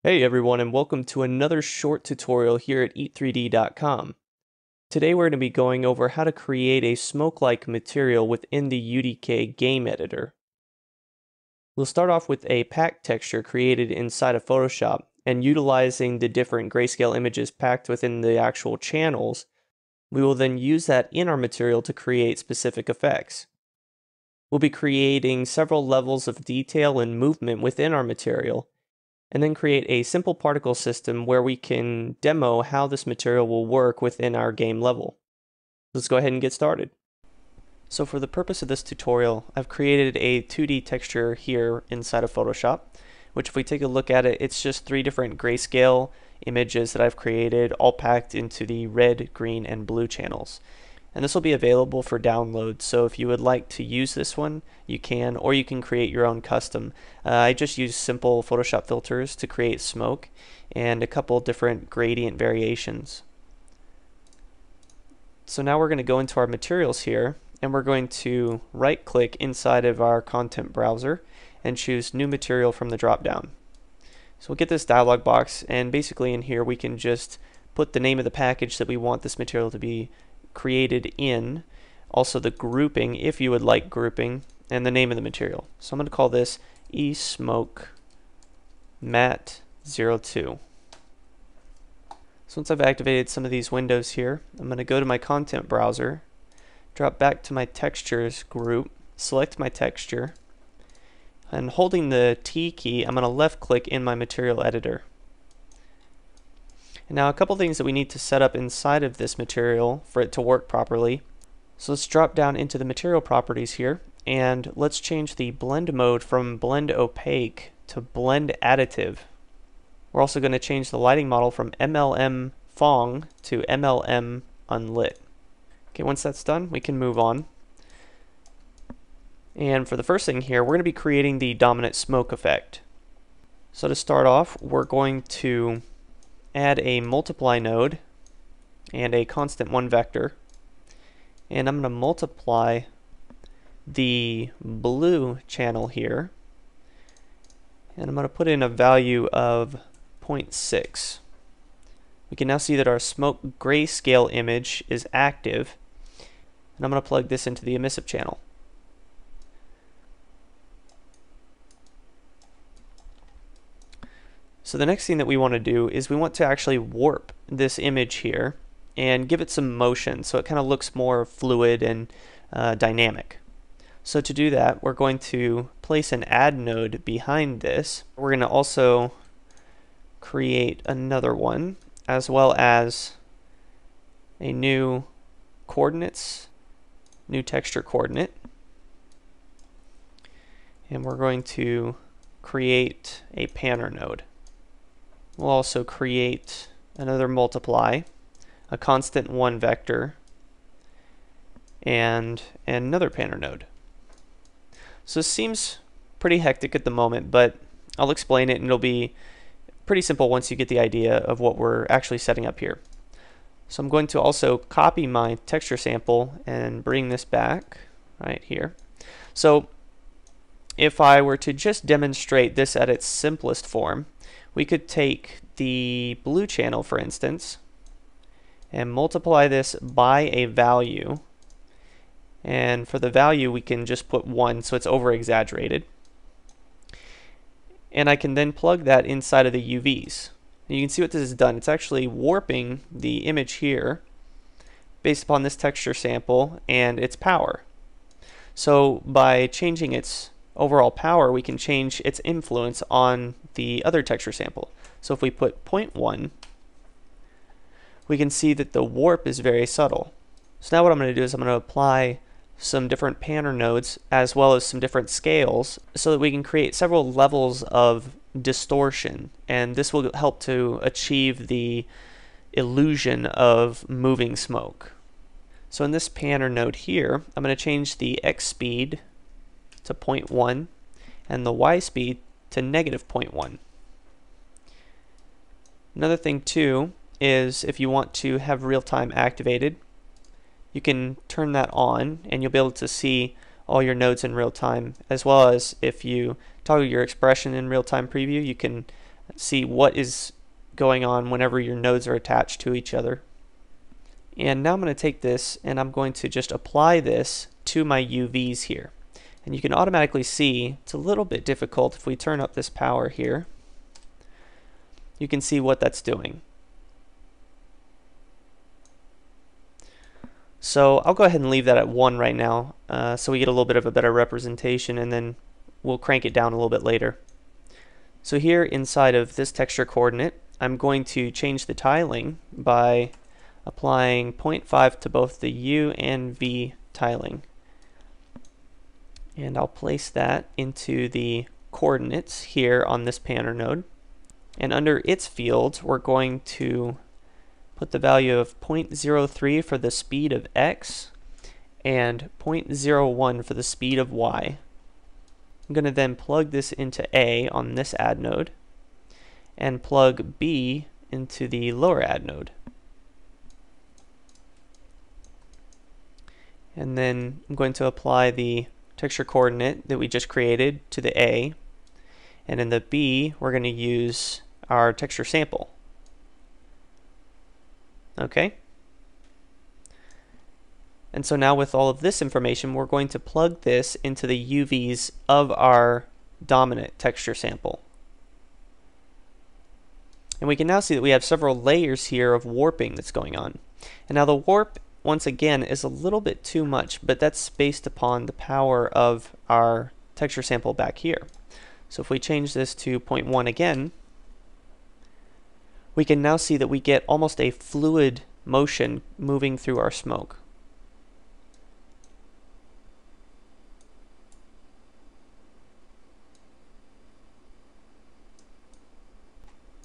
Hey everyone, and welcome to another short tutorial here at eat3d.com. Today we're going to be going over how to create a smoke-like material within the UDK game editor. We'll start off with a pack texture created inside of Photoshop, and utilizing the different grayscale images packed within the actual channels, we will then use that in our material to create specific effects. We'll be creating several levels of detail and movement within our material, and then create a simple particle system where we can demo how this material will work within our game level. Let's go ahead and get started. So for the purpose of this tutorial, I've created a 2D texture here inside of Photoshop, which if we take a look at it, it's just 3 different grayscale images that I've created, all packed into the red, green, and blue channels. And this will be available for download, so if you would like to use this one, you can, or you can create your own custom. I just use simple Photoshop filters to create smoke and a couple different gradient variations. So now we're going to go into our materials here, and we're going to right click inside of our content browser and choose new material from the drop down. So we'll get this dialog box, and basically in here we can just put the name of the package that we want this material to be created in, also the grouping if you would like grouping, and the name of the material. So I'm going to call this eSmoke Matte 02. So once I've activated some of these windows here, I'm going to go to my content browser, drop back to my textures group, select my texture, and holding the T key, I'm going to left click in my material editor. And now a couple things that we need to set up inside of this material for it to work properly. So let's drop down into the material properties here, and let's change the blend mode from blend opaque to blend additive. We're also going to change the lighting model from MLM Phong to MLM unlit. Okay, once that's done, we can move on. And for the first thing here, we're going to be creating the dominant smoke effect. So to start off, we're going to add a multiply node and a constant 1 vector, and I'm going to multiply the blue channel here, and I'm going to put in a value of 0.6. We can now see that our smoke grayscale image is active, and I'm going to plug this into the emissive channel. So the next thing that we want to do is we want to actually warp this image here and give it some motion so it kind of looks more fluid and dynamic. So to do that, we're going to place an add node behind this. We're going to also create another one, as well as a new coordinates, new texture coordinate. And we're going to create a panner node. We'll also create another multiply, a constant 1 vector, and another panner node. So this seems pretty hectic at the moment, but I'll explain it, and it'll be pretty simple once you get the idea of what we're actually setting up here. So I'm going to also copy my texture sample and bring this back right here. So if I were to just demonstrate this at its simplest form, we could take the blue channel, for instance, and multiply this by a value. And for the value, we can just put 1, so it's over-exaggerated. And I can then plug that inside of the UVs. And you can see what this has done. It's actually warping the image here based upon this texture sample and its power. So by changing its overall power, we can change its influence on the other texture sample. So if we put 0.1, we can see that the warp is very subtle. So now what I'm going to do is I'm going to apply some different panner nodes as well as some different scales so that we can create several levels of distortion, and this will help to achieve the illusion of moving smoke. So in this panner node here, I'm going to change the X speed to 0.1 and the Y speed to -0.1. Another thing too is if you want to have real-time activated, you can turn that on and you'll be able to see all your nodes in real time, as well as if you toggle your expression in real-time preview, you can see what is going on whenever your nodes are attached to each other. And now I'm going to take this and I'm going to just apply this to my UVs here. And you can automatically see it's a little bit difficult if we turn up this power here. You can see what that's doing. So I'll go ahead and leave that at 1 right now so we get a little bit of a better representation, and then we'll crank it down a little bit later. So here inside of this texture coordinate, I'm going to change the tiling by applying 0.5 to both the U and V tiling. And I'll place that into the coordinates here on this panner node. And under its field, we're going to put the value of 0.03 for the speed of X and 0.01 for the speed of Y. I'm going to then plug this into A on this add node and plug B into the lower add node. And then I'm going to apply the texture coordinate that we just created to the A, and in the B we're going to use our texture sample. Okay? And so now with all of this information, we're going to plug this into the UVs of our dominant texture sample. And we can now see that we have several layers here of warping that's going on. And now the warp, once again, is a little bit too much, but that's based upon the power of our texture sample back here. So if we change this to 0.1 again, we can now see that we get almost a fluid motion moving through our smoke.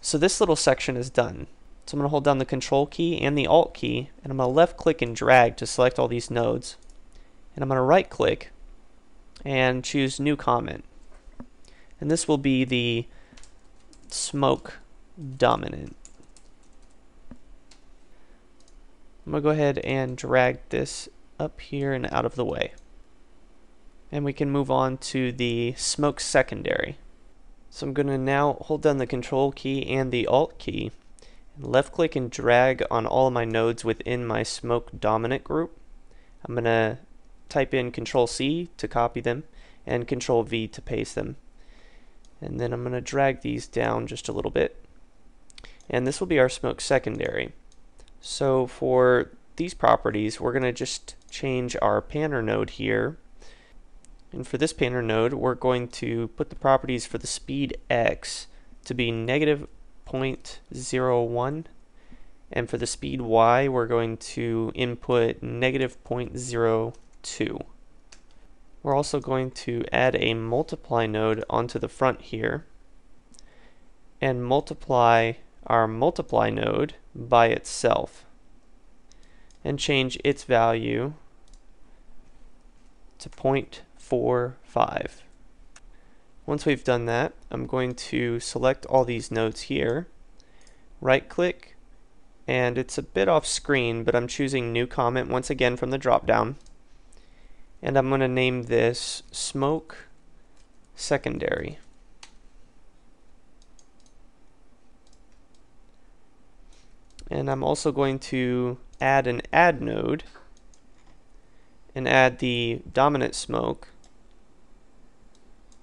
So this little section is done. So I'm going to hold down the Control key and the Alt key, and I'm going to left click and drag to select all these nodes. And I'm going to right click and choose New Comment. And this will be the smoke dominant. I'm going to go ahead and drag this up here and out of the way. And we can move on to the smoke secondary. So I'm going to now hold down the Control key and the Alt key, and left click and drag on all of my nodes within my smoke dominant group. I'm going to type in Control C to copy them and Control V to paste them. And then I'm going to drag these down just a little bit. And this will be our smoke secondary. So for these properties, we're going to just change our panner node here. And for this panner node, we're going to put the properties for the speed X to be negative 0.01. And for the speed Y, we're going to input negative 0.02. We're also going to add a multiply node onto the front here and multiply our multiply node by itself and change its value to 0.45. Once we've done that, I'm going to select all these nodes here, right click, and it's a bit off screen, but I'm choosing New Comment once again from the drop down, and I'm going to name this Smoke Secondary. And I'm also going to add an add node and add the dominant smoke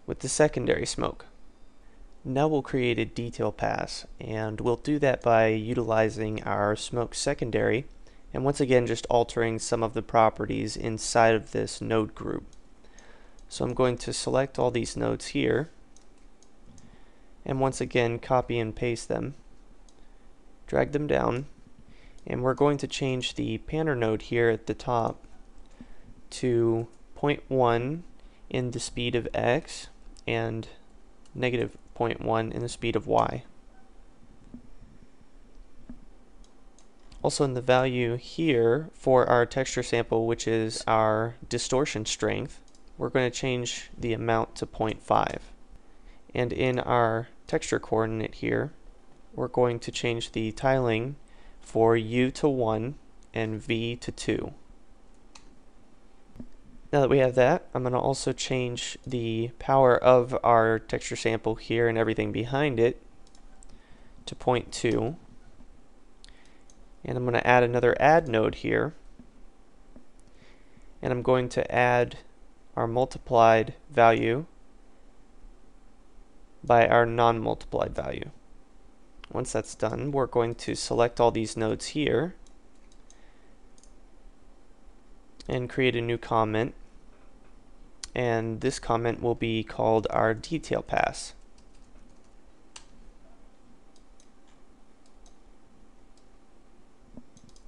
with the secondary smoke. Now we'll create a detail pass, and we'll do that by utilizing our smoke secondary and once again just altering some of the properties inside of this node group. So I'm going to select all these nodes here and once again copy and paste them, drag them down, and we're going to change the panner node here at the top to 0.1 in the speed of X and negative 0.1 in the speed of Y. Also in the value here for our texture sample, which is our distortion strength, we're going to change the amount to 0.5. And in our texture coordinate here, we're going to change the tiling for U to 1 and V to 2. Now that we have that, I'm going to also change the power of our texture sample here and everything behind it to point to, and I'm going to add another add node here, and I'm going to add our multiplied value by our non-multiplied value. Once that's done, we're going to select all these nodes here and create a new comment, and this comment will be called our detail pass.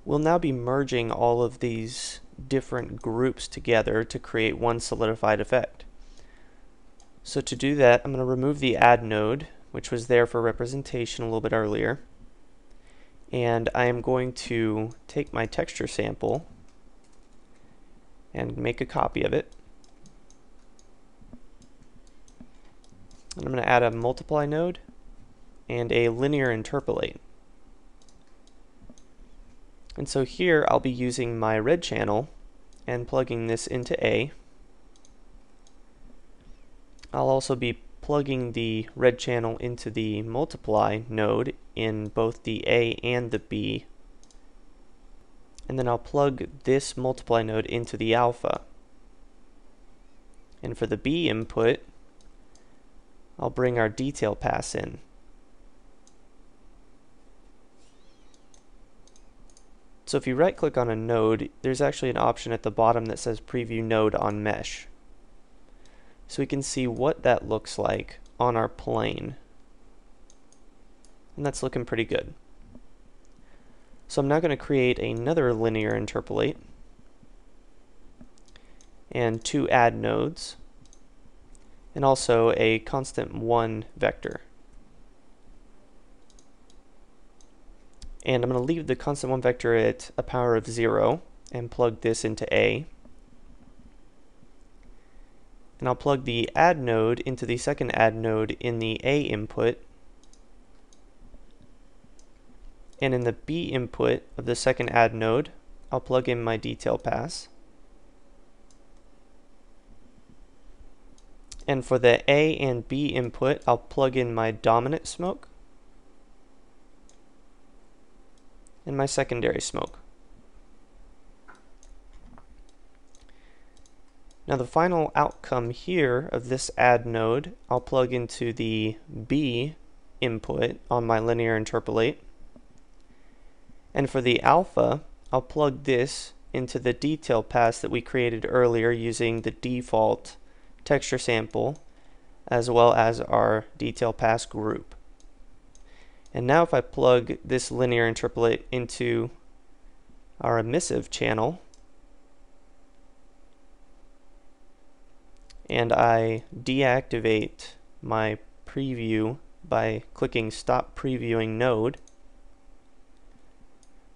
We'll now be merging all of these different groups together to create one solidified effect. So to do that, I'm going to remove the add node, which was there for representation a little bit earlier, and I am going to take my texture sample and make a copy of it. And I'm going to add a multiply node and a linear interpolate. And so here I'll be using my red channel and plugging this into A. I'll also be plugging the red channel into the multiply node in both the A and the B. And then I'll plug this multiply node into the alpha. And for the B input, I'll bring our detail pass in. So if you right click on a node, there's actually an option at the bottom that says preview node on mesh. So we can see what that looks like on our plane. And that's looking pretty good. So I'm now going to create another linear interpolate and two add nodes and also a constant 1 vector. And I'm going to leave the constant 1 vector at a power of 0 and plug this into A. And I'll plug the add node into the second add node in the A input. And in the B input of the second add node, I'll plug in my detail pass. And for the A and B input, I'll plug in my dominant smoke and my secondary smoke. Now the final outcome here of this add node, I'll plug into the B input on my linear interpolate. And for the alpha, I'll plug this into the detail pass that we created earlier using the default texture sample as well as our detail pass group. And now if I plug this linear interpolate into our emissive channel and I deactivate my preview by clicking stop previewing node,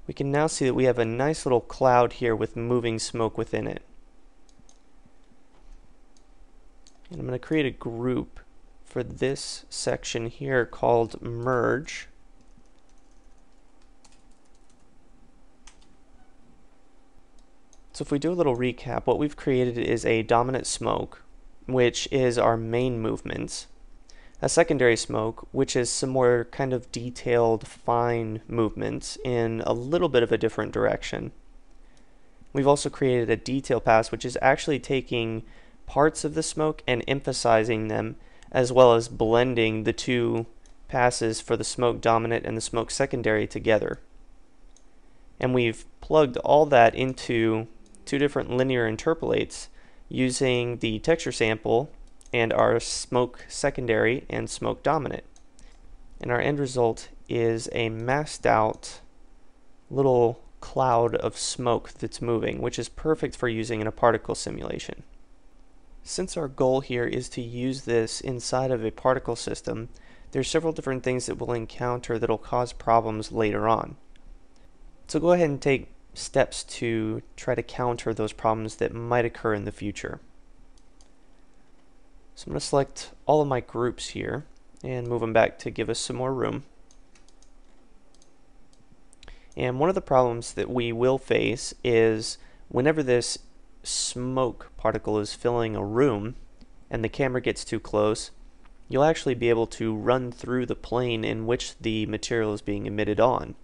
we can now see that we have a nice little cloud here with moving smoke within it. And I'm going to create a group for this section here called merge. So if we do a little recap, what we've created is a dominant smoke, which is our main movements, a secondary smoke, which is some more kind of detailed, fine movements in a little bit of a different direction. We've also created a detail pass, which is actually taking parts of the smoke and emphasizing them, as well as blending the two passes for the smoke dominant and the smoke secondary together. And we've plugged all that into two different linear interpolates using the texture sample and our smoke secondary and smoke dominant. And our end result is a masked out little cloud of smoke that's moving, which is perfect for using in a particle simulation. Since our goal here is to use this inside of a particle system, there's several different things that we'll encounter that'll cause problems later on. So go ahead and take steps to try to counter those problems that might occur in the future. So I'm going to select all of my groups here and move them back to give us some more room. And one of the problems that we will face is whenever this smoke particle is filling a room and the camera gets too close, you'll actually be able to run through the plane in which the material is being emitted on.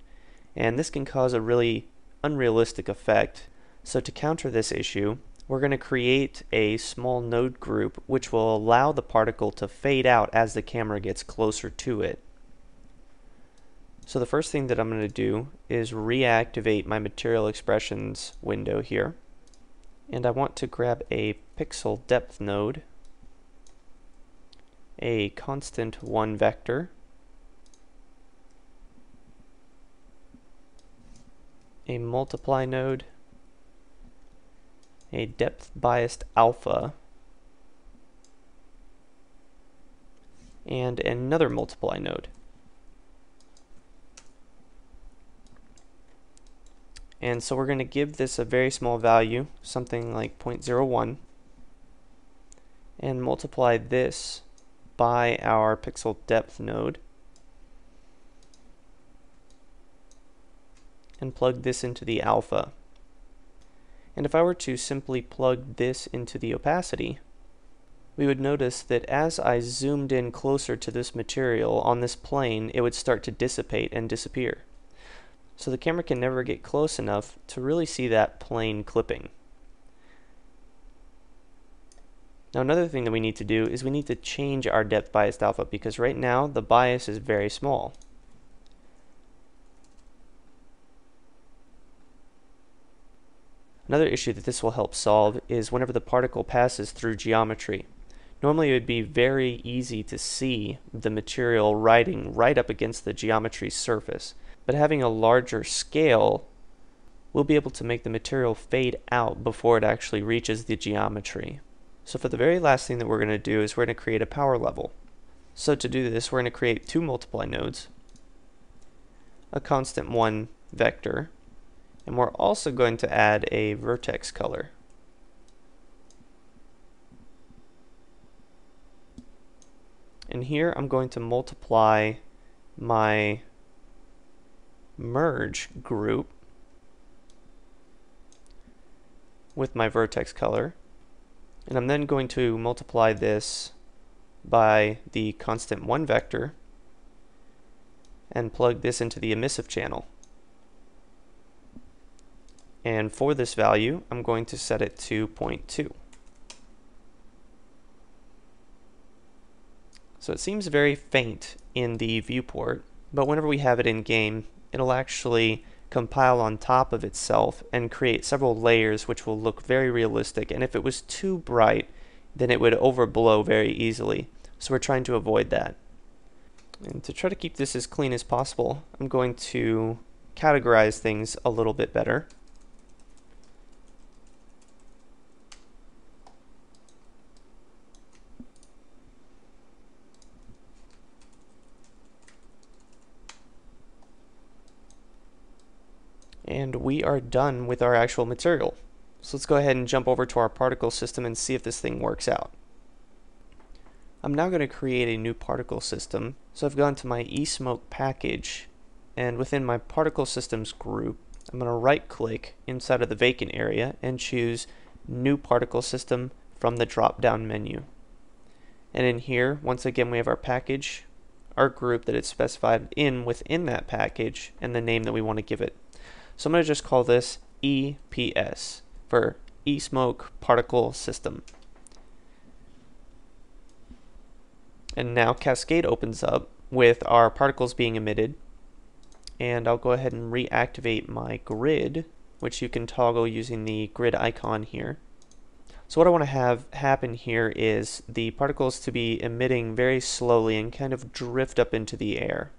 And this can cause a really unrealistic effect. So to counter this issue, we're going to create a small node group which will allow the particle to fade out as the camera gets closer to it. So the first thing that I'm going to do is reactivate my material expressions window here. And I want to grab a pixel depth node, a constant 1 vector, a multiply node, a depth biased alpha, and another multiply node. And so we're going to give this a very small value, something like 0.01, and multiply this by our pixel depth node, and plug this into the alpha. And if I were to simply plug this into the opacity, we would notice that as I zoomed in closer to this material on this plane, it would start to dissipate and disappear. So the camera can never get close enough to really see that plane clipping. Now another thing that we need to do is we need to change our depth biased alpha, because right now the bias is very small. Another issue that this will help solve is whenever the particle passes through geometry. Normally it would be very easy to see the material riding right up against the geometry surface, but having a larger scale, we'll be able to make the material fade out before it actually reaches the geometry. So for the very last thing that we're going to do is we're going to create a power level. So to do this, we're going to create 2 multiply nodes, a constant 1 vector, and we're also going to add a vertex color. And here I'm going to multiply my merge group with my vertex color, and I'm then going to multiply this by the constant 1 vector and plug this into the emissive channel. And for this value, I'm going to set it to 0.2. So it seems very faint in the viewport, but whenever we have it in game, it'll actually compile on top of itself and create several layers which will look very realistic, and if it was too bright, then it would overblow very easily. So we're trying to avoid that. And to try to keep this as clean as possible, I'm going to categorize things a little bit better. And we are done with our actual material. So let's go ahead and jump over to our particle system and see if this thing works out. I'm now going to create a new particle system. So I've gone to my eSmoke package, and within my particle systems group, I'm going to right click inside of the vacant area and choose New Particle System from the drop down menu. And in here, once again, we have our package, our group that it's specified in within that package, and the name that we want to give it. So I'm going to just call this EPS for eSmoke Particle System. And now Cascade opens up with our particles being emitted. And I'll go ahead and reactivate my grid, which you can toggle using the grid icon here. So what I want to have happen here is the particles to be emitting very slowly and kind of drift up into the air.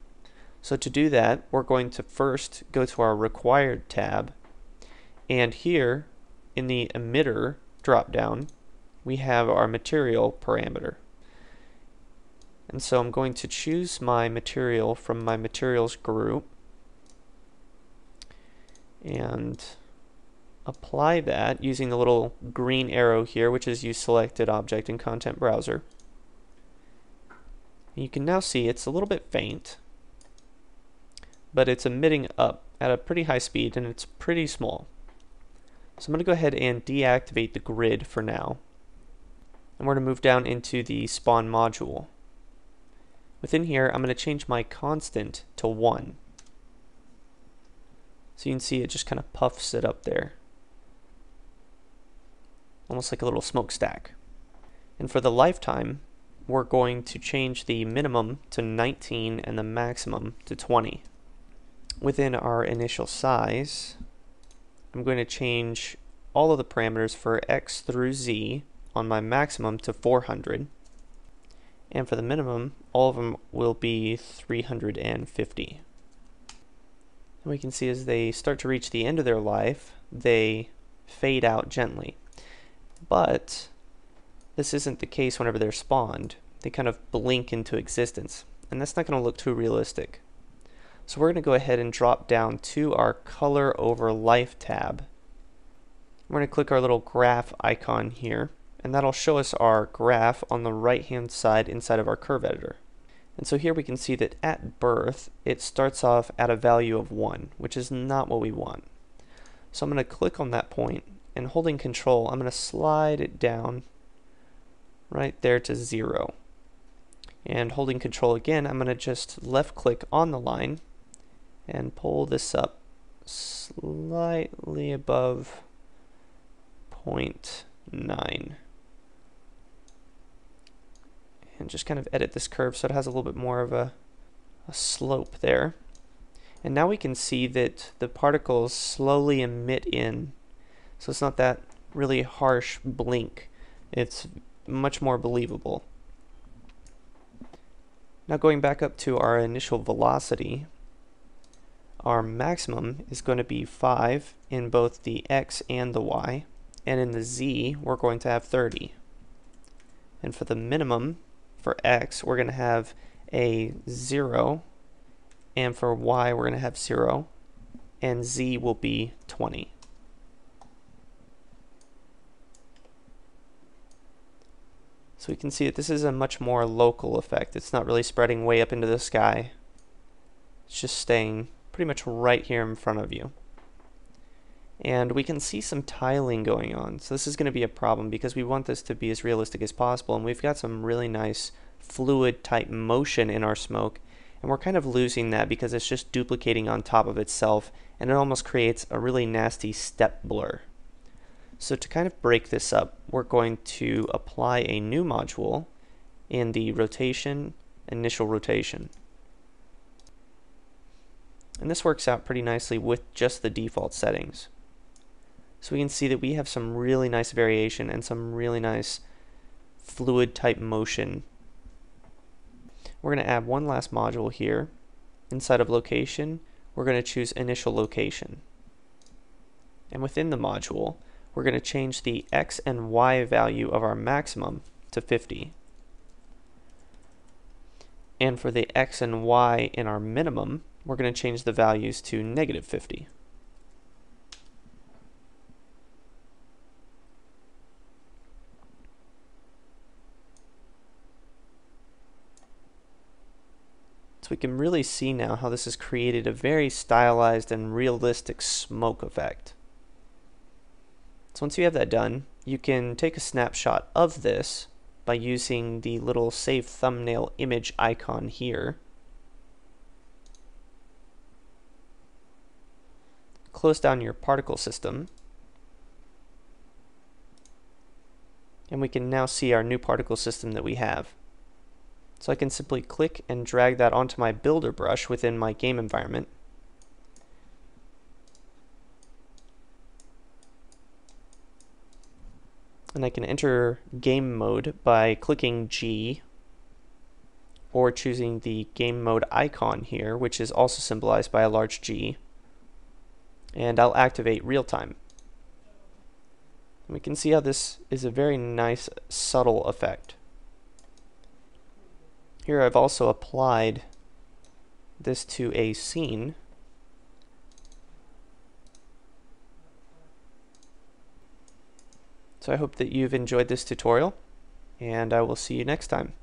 So to do that, we're going to first go to our required tab, and here in the emitter drop down, we have our material parameter. And so I'm going to choose my material from my materials group and apply that using the little green arrow here, which is use selected object in content browser. You can now see it's a little bit faint, but it's emitting up at a pretty high speed and it's pretty small. So I'm going to go ahead and deactivate the grid for now. And we're going to move down into the spawn module. Within here, I'm going to change my constant to 1. So you can see it just kind of puffs it up there. Almost like a little smokestack. And for the lifetime, we're going to change the minimum to 19 and the maximum to 20. Within our initial size, I'm going to change all of the parameters for x through z on my maximum to 400. And for the minimum, all of them will be 350. And we can see as they start to reach the end of their life, they fade out gently. But this isn't the case whenever they're spawned. They kind of blink into existence, and that's not going to look too realistic. So we're going to go ahead and drop down to our Color Over Life tab. We're going to click our little graph icon here, and that'll show us our graph on the right hand side inside of our curve editor. And so here we can see that at birth it starts off at a value of 1, which is not what we want. So I'm going to click on that point, and holding Control, I'm going to slide it down right there to 0. And holding Control again, I'm going to just left click on the line and pull this up slightly above 0.9. And just kind of edit this curve so it has a little bit more of a slope there. And now we can see that the particles slowly emit in. So it's not that really harsh blink. It's much more believable. Now going back up to our initial velocity, our maximum is going to be 5 in both the x and the y, and in the z we're going to have 30. And for the minimum, for x we're going to have a 0, and for y we're going to have 0, and z will be 20. So we can see that this is a much more local effect. It's not really spreading way up into the sky. It's just staying pretty much right here in front of you. And we can see some tiling going on. So this is going to be a problem because we want this to be as realistic as possible, and we've got some really nice fluid type motion in our smoke, and we're kind of losing that because it's just duplicating on top of itself, and it almost creates a really nasty step blur. So to kind of break this up, we're going to apply a new module in the rotation, initial rotation. And this works out pretty nicely with just the default settings. So we can see that we have some really nice variation and some really nice fluid type motion. We're going to add one last module here. Inside of location, we're going to choose initial location. And within the module, we're going to change the x and y value of our maximum to 50. And for the x and y in our minimum, we're going to change the values to -50. So we can really see now how this has created a very stylized and realistic smoke effect. So once you have that done, you can take a snapshot of this by using the little save thumbnail image icon here. Close down your particle system, and we can now see our new particle system that we have. So I can simply click and drag that onto my builder brush within my game environment. And I can enter game mode by clicking G or choosing the game mode icon here, which is also symbolized by a large G. And I'll activate real time. And we can see how this is a very nice subtle effect. Here I've also applied this to a scene. So I hope that you've enjoyed this tutorial, and I will see you next time.